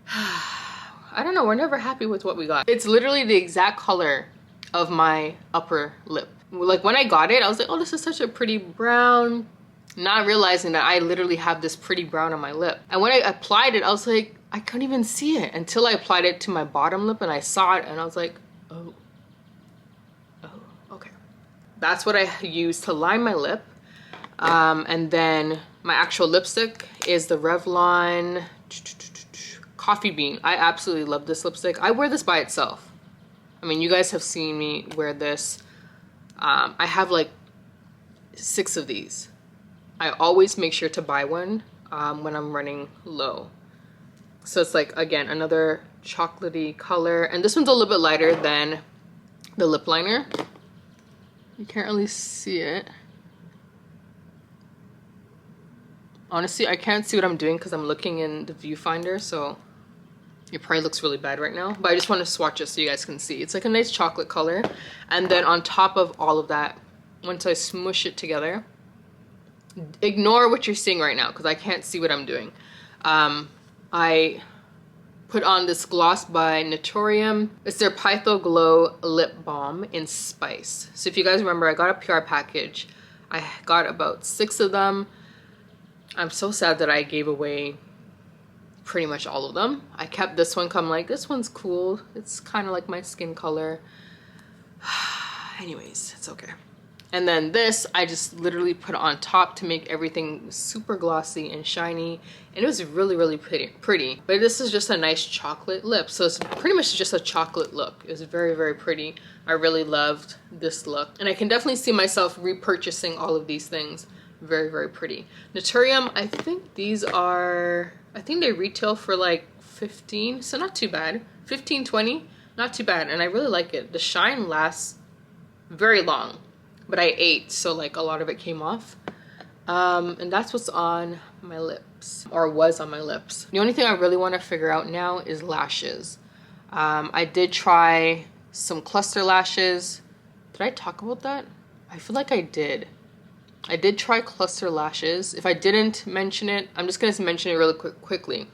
I don't know, we're never happy with what we got. It's literally the exact color of my upper lip. Like when I got it, I was like, oh, this is such a pretty brown. Not realizing that I literally have this pretty brown on my lip. And when I applied it, I was like, I couldn't even see it until I applied it to my bottom lip and I saw it and I was like, oh, okay. That's what I use to line my lip. And then my actual lipstick is the Revlon Coffee Bean. I absolutely love this lipstick. I wear this by itself. I mean, you guys have seen me wear this. I have like 6 of these. I always make sure to buy one when I'm running low. So it's like, again, another chocolatey color. And this one's a little bit lighter than the lip liner. You can't really see it. Honestly, I can't see what I'm doing because I'm looking in the viewfinder, so it probably looks really bad right now. But I just want to swatch it so you guys can see. It's like a nice chocolate color. And then on top of all of that, once I smush it together, ignore what you're seeing right now because I can't see what I'm doing. I put on this gloss by Naturium. It's their Pytho Glow Lip Balm in Spice. So if you guys remember, I got a PR package. I got about 6 of them. I'm so sad that I gave away pretty much all of them. I kept this one, come like, this one's cool. It's kind of like my skin color. Anyways, it's okay. And then this, I just literally put on top to make everything super glossy and shiny. And it was really, really pretty. But this is just a nice chocolate lip. So it's pretty much just a chocolate look. It was very, very pretty. I really loved this look. And I can definitely see myself repurchasing all of these things. Very, very pretty. Naturium, I think these are, I think they retail for like 15, so not too bad. 15, 20, not too bad. And I really like it. The shine lasts very long. But I ate, so like a lot of it came off. And that's what's on my lips, or was on my lips. The only thing I really want to figure out now is lashes. I did try some cluster lashes. Did I talk about that? I feel like I did. I did try cluster lashes. If I didn't mention it, I'm just going to mention it really quickly.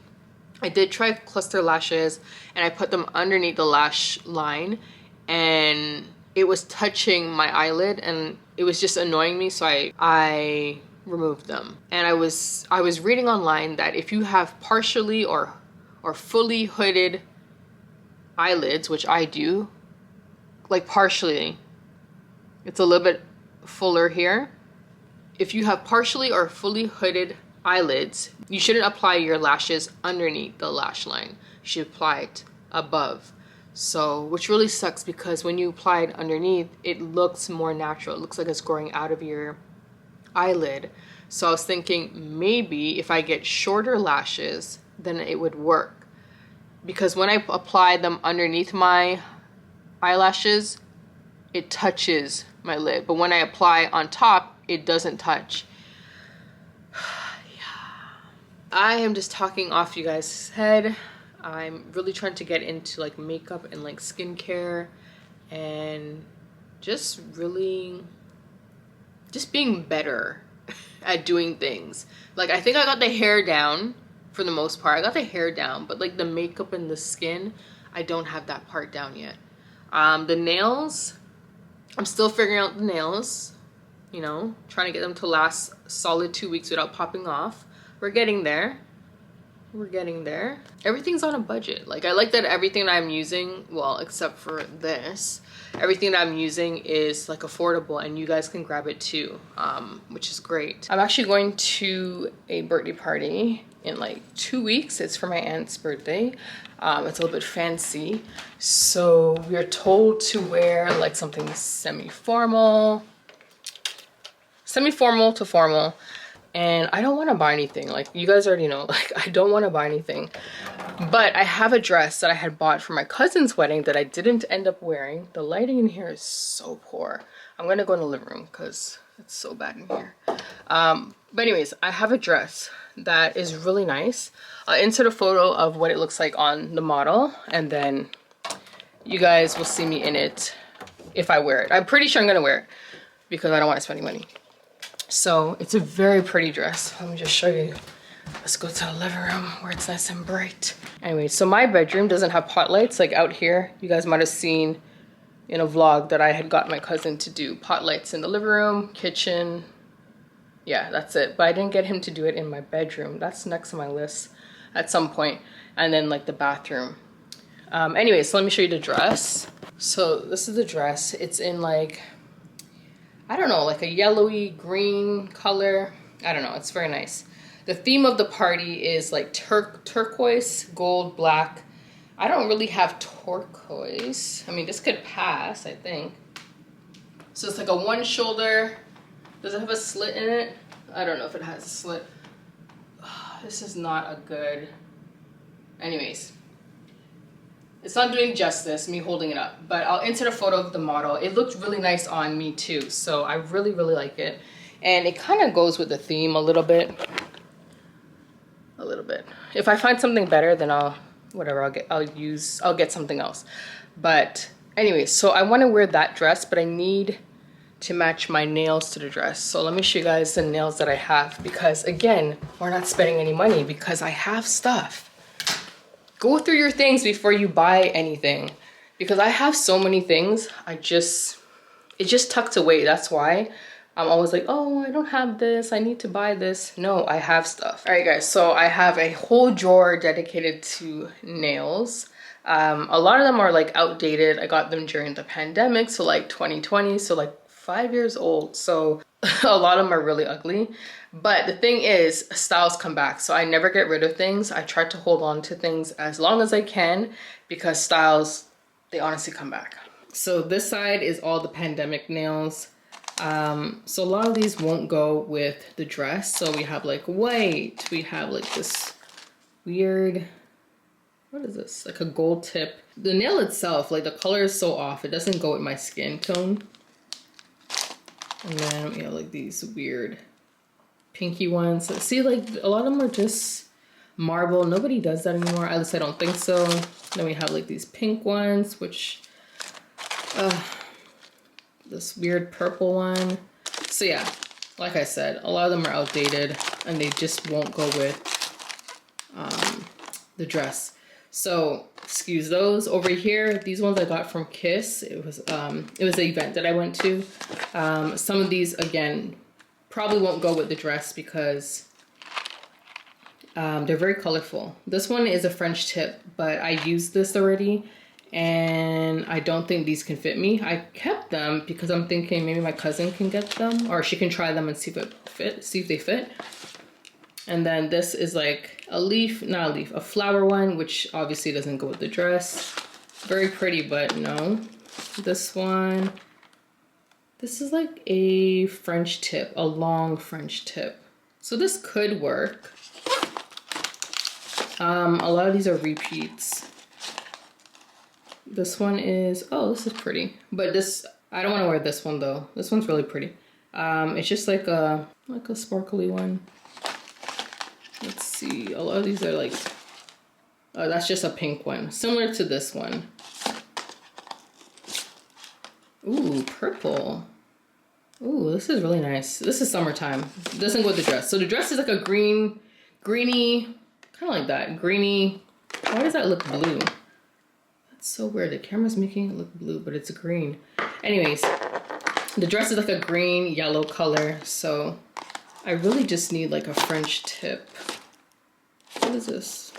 I did try cluster lashes and I put them underneath the lash line and it was touching my eyelid and it was just annoying me, so I removed them. And I was reading online that if you have partially or fully hooded eyelids, which I do, like partially, it's a little bit fuller here. If you have partially or fully hooded eyelids, you shouldn't apply your lashes underneath the lash line. You should apply it above. So, which really sucks because when you apply it underneath, it looks more natural. It looks like it's growing out of your eyelid. So I was thinking maybe if I get shorter lashes, then it would work. Because when I apply them underneath my eyelashes, it touches my lid. But when I apply on top, it doesn't touch. Yeah. I am just talking off you guys' head. I'm really trying to get into like makeup and like skincare and just really just being better at doing things. Like I think I got the hair down for the most part. I got the hair down, but like the makeup and the skin, I don't have that part down yet. The nails, I'm still figuring out the nails, you know, trying to get them to last solid 2 weeks without popping off. We're getting there. We're getting there. Everything's on a budget. Like I like that everything that I'm using, well, except for this, everything that I'm using is like affordable and you guys can grab it too, which is great. I'm actually going to a birthday party in like 2 weeks. It's for my aunt's birthday. It's a little bit fancy. So we are told to wear like something semi-formal to formal. And I don't want to buy anything. Like you guys already know, like I don't want to buy anything. But I have a dress that I had bought for my cousin's wedding that I didn't end up wearing. The lighting in here is so poor. I'm gonna go in the living room because it's so bad in here. But anyways, I have a dress that is really nice. I'll insert a photo of what it looks like on the model, and then you guys will see me in it if I wear it. I'm pretty sure I'm gonna wear it because I don't want to spend any money. So it's a very pretty dress. Let me just show you. Let's go to the living room where it's nice and bright. Anyway, so my bedroom doesn't have pot lights like out here. You guys might have seen in a vlog that I had got my cousin to do pot lights in the living room, kitchen. Yeah, that's it. But I didn't get him to do it in my bedroom. That's next on my list at some point. And then like the bathroom. Anyway, so let me show you the dress. So this is the dress. It's in like, I don't know, like a yellowy green color. I don't know, it's very nice. The theme of the party is like turquoise, gold, black. I don't really have turquoise. I mean, this could pass, I think. So it's like a one shoulder. Does it have a slit in it? I don't know if it has a slit. This is not a good... Anyways. It's not doing justice, me holding it up. But I'll insert a photo of the model. It looked really nice on me too. So I really, really like it. And it kind of goes with the theme a little bit. A little bit. If I find something better, then I'll get something else. But anyway, so I want to wear that dress, but I need to match my nails to the dress. So let me show you guys the nails that I have, because again, we're not spending any money because I have stuff. Go through your things before you buy anything, because I have so many things. It just tucked away. That's why I'm always like, oh, I don't have this, I need to buy this. No, I have stuff. All right, guys, so I have a whole drawer dedicated to nails. A lot of them are like outdated. I got them during the pandemic, so like 2020, so like 5 years old. So a lot of them are really ugly. But the thing is, styles come back. So I never get rid of things. I try to hold on to things as long as I can, because styles, they honestly come back. So this side is all the pandemic nails. So a lot of these won't go with the dress. So we have like white, we have like this weird, what is this? Like a gold tip. The nail itself, like the color is so off, it doesn't go with my skin tone. And then we have like these weird pinky ones. See, like a lot of them are just marble. Nobody does that anymore. At least I don't think so. Then we have like these pink ones, which, this weird purple one. So yeah, like I said, a lot of them are outdated and they just won't go with the dress. So excuse those. Over here, these ones I got from Kiss. It was an event that I went to. Some of these, again, probably won't go with the dress because they're very colorful. This one is a French tip, but I used this already and I don't think these can fit me. I kept them because I'm thinking maybe my cousin can get them, or she can try them and see if they fit. And then this is like a leaf, not a leaf, a flower one, which obviously doesn't go with the dress. Very pretty, but no. This one, this is like a French tip, a long French tip. So this could work. A lot of these are repeats. This one is, oh, this is pretty. But this, I don't want to wear this one though. This one's really pretty. It's just like a sparkly one. Let's see, a lot of these are like, oh, that's just a pink one. Similar to this one. Ooh, purple. Ooh, this is really nice. This is summertime. It doesn't go with the dress. So the dress is like a greeny, kind of like that, greeny. Why does that look blue? That's so weird. The camera's making it look blue, but it's green. Anyways, the dress is like a green, yellow color. So I really just need like a French tip. What is this?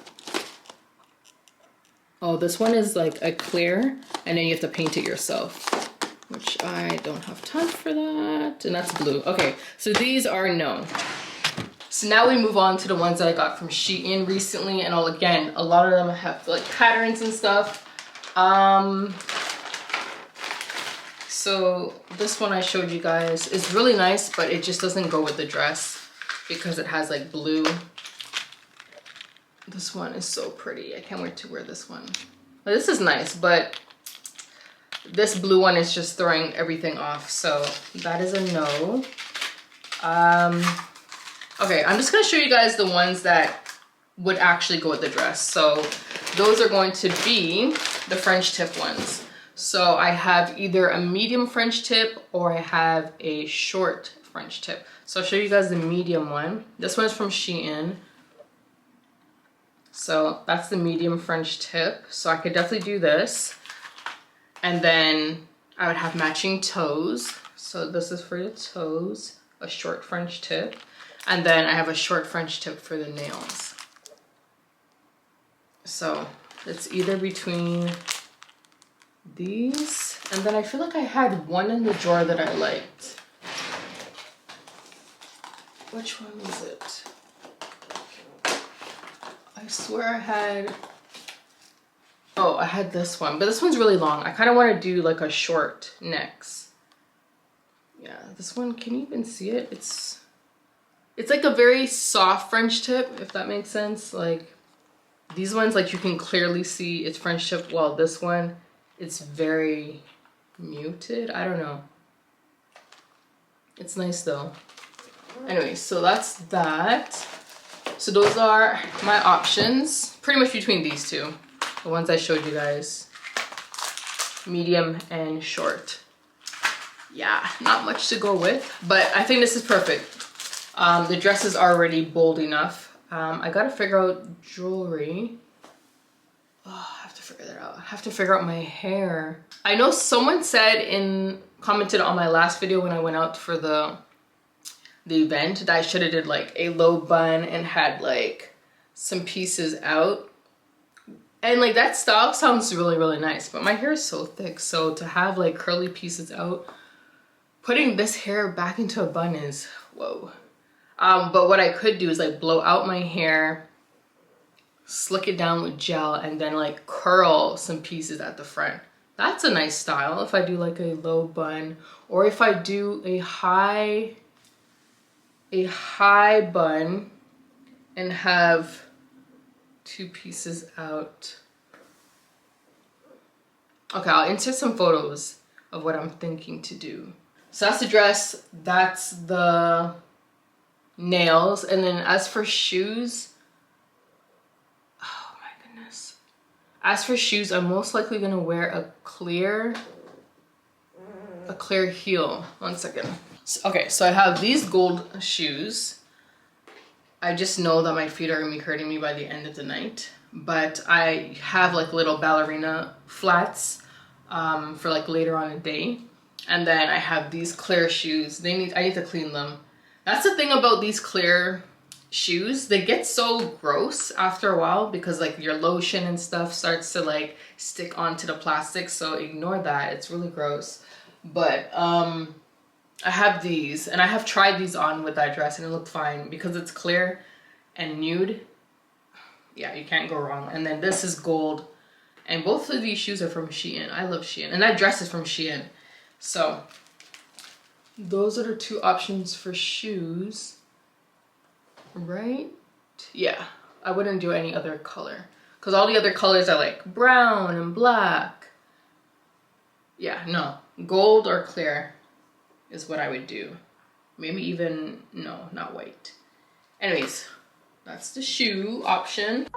Oh, this one is like a clear, and then you have to paint it yourself, which I don't have time for that. And that's blue. Okay, so these are no. So now we move on to the ones that I got from Shein recently, and again, a lot of them have like patterns and stuff. So this one I showed you guys is really nice, but it just doesn't go with the dress because it has like blue. This one is so pretty. I can't wait to wear this one. This is nice, but this blue one is just throwing everything off. So that is a no. Okay, I'm just gonna show you guys the ones that would actually go with the dress. So those are going to be the French tip ones. So I have either a medium French tip or I have a short French tip. So I'll show you guys the medium one. This one's from Shein. So that's the medium French tip. So I could definitely do this. And then I would have matching toes. So this is for the toes, a short French tip. And then I have a short French tip for the nails. So it's either between these, and then I feel like I had one in the drawer that I liked. Which one was it? I swear I had, oh, I had this one, but this one's really long. I kind of want to do like a short next. Yeah, this one, can you even see it? It's like a very soft French tip, if that makes sense. Like these ones, like you can clearly see it's French tip, while this one, it's very muted. I don't know. It's nice though. Anyway, so that's that. So those are my options, pretty much between these two. The ones I showed you guys. Medium and short. Yeah, not much to go with, but I think this is perfect. The dress is already bold enough. I gotta figure out jewelry. Oh, I have to figure that out. I have to figure out my hair. I know someone commented on my last video when I went out for the event that I should have did like a low bun and had like some pieces out. And like that style sounds really, really nice, but my hair is so thick. So to have like curly pieces out, putting this hair back into a bun is, whoa. But what I could do is like blow out my hair, slick it down with gel, and then like curl some pieces at the front. That's a nice style if I do like a low bun, or if I do a high bun and have two pieces out. Okay, I'll insert some photos of what I'm thinking to do. So that's the dress, that's the nails, and then as for shoes, oh my goodness. As for shoes, I'm most likely gonna wear a clear heel. One second. Okay, so I have these gold shoes. I just know that my feet are gonna be hurting me by the end of the night, but I have like little ballerina flats for like later on in the day. And then I have these clear shoes. I need to clean them. That's the thing about these clear shoes. They get so gross after a while because like your lotion and stuff starts to like stick onto the plastic. So ignore that. It's really gross. But I have these, and I have tried these on with that dress and it looked fine because it's clear and nude. Yeah, you can't go wrong. And then this is gold. And both of these shoes are from Shein. I love Shein. And that dress is from Shein. So those are the two options for shoes, right? Yeah, I wouldn't do any other color because all the other colors are like brown and black. Yeah, no, gold or clear is what I would do. Maybe even, no, not white. Anyways, that's the shoe option.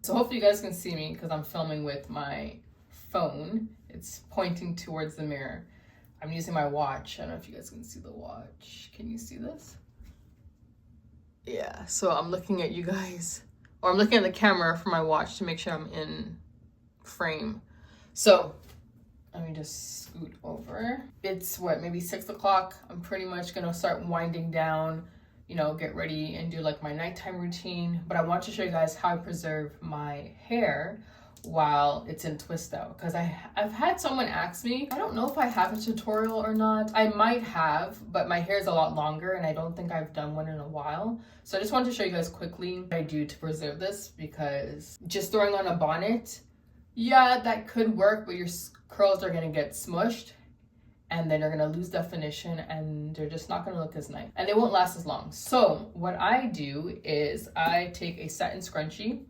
So hopefully you guys can see me because I'm filming with my phone. It's pointing towards the mirror. I'm using my watch. I don't know if you guys can see the watch. Can you see this? Yeah, so I'm looking at you guys, or I'm looking at the camera for my watch to make sure I'm in frame. So let me just scoot over. It's what, maybe 6 o'clock. I'm pretty much gonna start winding down, you know, get ready and do like my nighttime routine. But I want to show you guys how I preserve my hair while it's in twist out, because I've had someone ask me, I don't know if I have a tutorial or not. I might have, but my hair is a lot longer and I don't think I've done one in a while. So I just wanted to show you guys quickly what I do to preserve this, because just throwing on a bonnet, yeah, that could work, but your curls are gonna get smushed and then they're gonna lose definition and they're just not gonna look as nice and they won't last as long. So what I do is I take a satin scrunchie.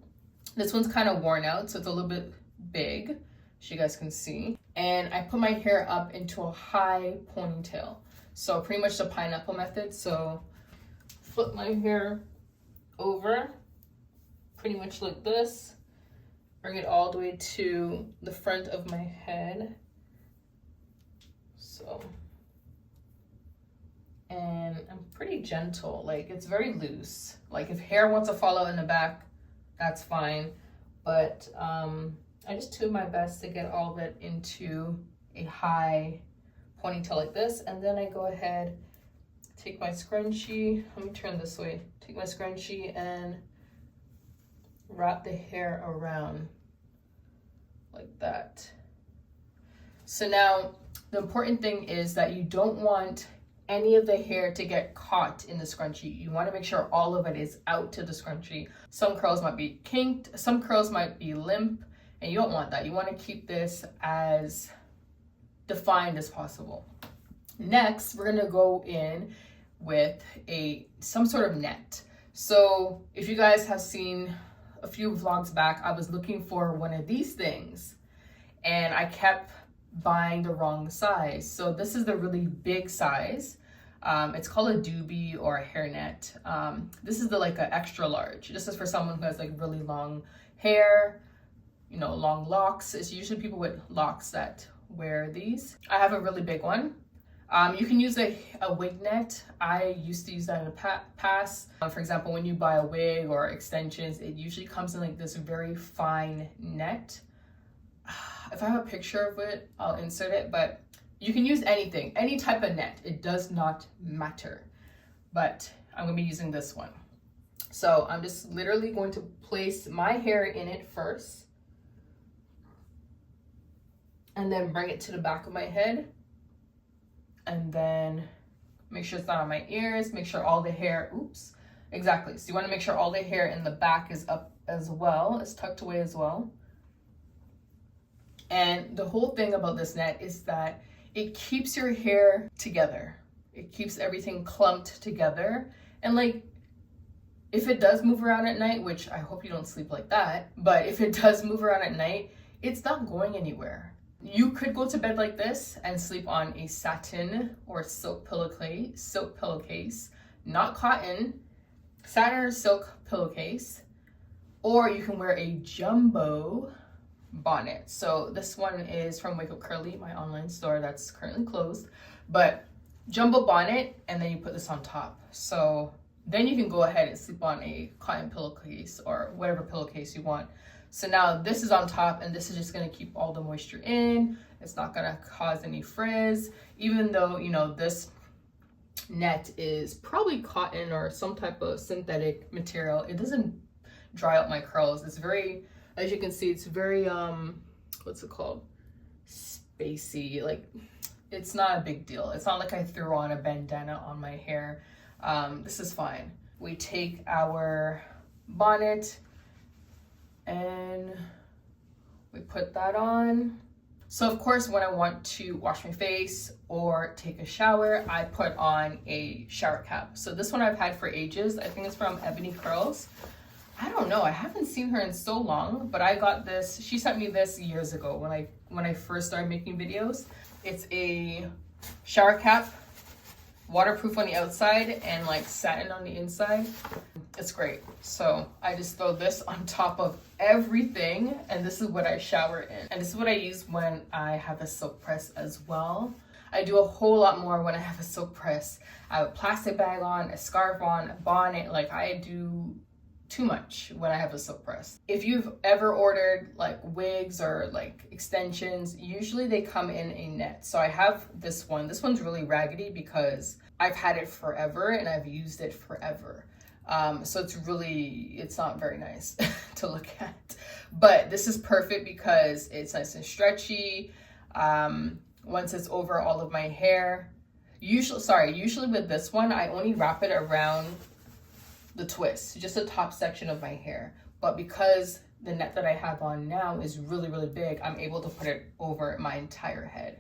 This one's kind of worn out, so it's a little bit big, as you guys can see. And I put my hair up into a high ponytail. So pretty much the pineapple method. So flip my hair over, pretty much like this. Bring it all the way to the front of my head. So, and I'm pretty gentle, like it's very loose. Like if hair wants to fall out in the back, that's fine, but I just do my best to get all of it into a high ponytail like this, and then I go ahead, take my scrunchie, let me turn this way, take my scrunchie and wrap the hair around like that. So now the important thing is that you don't want any of the hair to get caught in the scrunchie. You want to make sure all of it is out to the scrunchie. Some curls might be kinked, some curls might be limp, and you don't want that. You want to keep this as defined as possible. Next, we're going to go in with some sort of net. So if you guys have seen a few vlogs back, I was looking for one of these things and I kept buying the wrong size. So this is the really big size. It's called a doobie or a hairnet. This is the like an extra large. This is for someone who has like really long hair, you know, long locks. It's usually people with locks that wear these. I have a really big one. You can use a wig net. I used to use that in the past. For example, when you buy a wig or extensions, it usually comes in like this very fine net. If I have a picture of it, I'll insert it, but you can use anything, any type of net. It does not matter, but I'm gonna be using this one. So I'm just literally going to place my hair in it first and then bring it to the back of my head, and then make sure it's not on my ears, make sure all the hair, oops, exactly. So you wanna make sure all the hair in the back is up as well, is tucked away as well. And the whole thing about this net is that it keeps your hair together. It keeps everything clumped together. And like, if it does move around at night, which I hope you don't sleep like that, but if it does move around at night, it's not going anywhere. You could go to bed like this and sleep on a satin or silk pillowcase, not cotton, satin or silk pillowcase, or you can wear a jumbo bonnet. So this one is from Wake Up Curly, my online store that's currently closed, but jumbo bonnet, and then you put this on top. So then you can go ahead and sleep on a cotton pillowcase or whatever pillowcase you want. So now this is on top, and this is just going to keep all the moisture in. It's not going to cause any frizz, even though, you know, this net is probably cotton or some type of synthetic material. It doesn't dry out my curls. It's very, as you can see, it's very what's it called, spacey. Like, it's not a big deal. It's not like I threw on a bandana on my hair. This is fine. We take our bonnet and we put that on. So of course, when I want to wash my face or take a shower, I put on a shower cap. So this one I've had for ages. I think it's from Ebony Curls. I don't know, I haven't seen her in so long, but I got this, she sent me this years ago when I first started making videos. It's a shower cap, waterproof on the outside and like satin on the inside. It's great. So I just throw this on top of everything, and this is what I shower in. And this is what I use when I have a silk press as well. I do a whole lot more when I have a silk press. I have a plastic bag on, a scarf on, a bonnet. Like, I do too much when I have a silk press. If you've ever ordered like wigs or like extensions, usually they come in a net. So I have this one. This one's really raggedy because I've had it forever and I've used it forever. So it's not very nice to look at. But this is perfect because it's nice and stretchy. Once it's over all of my hair, usually with this one, I only wrap it around the twist, just the top section of my hair. But because the net that I have on now is really, really big, I'm able to put it over my entire head.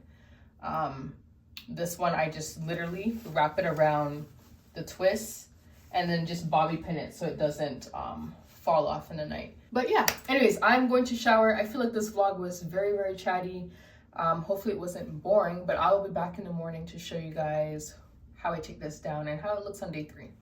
This one, I just literally wrap it around the twist and then just bobby pin it so it doesn't fall off in the night. But yeah, anyways, I'm going to shower. I feel like this vlog was very, very chatty. Hopefully it wasn't boring, but I will be back in the morning to show you guys how I take this down and how it looks on day 3.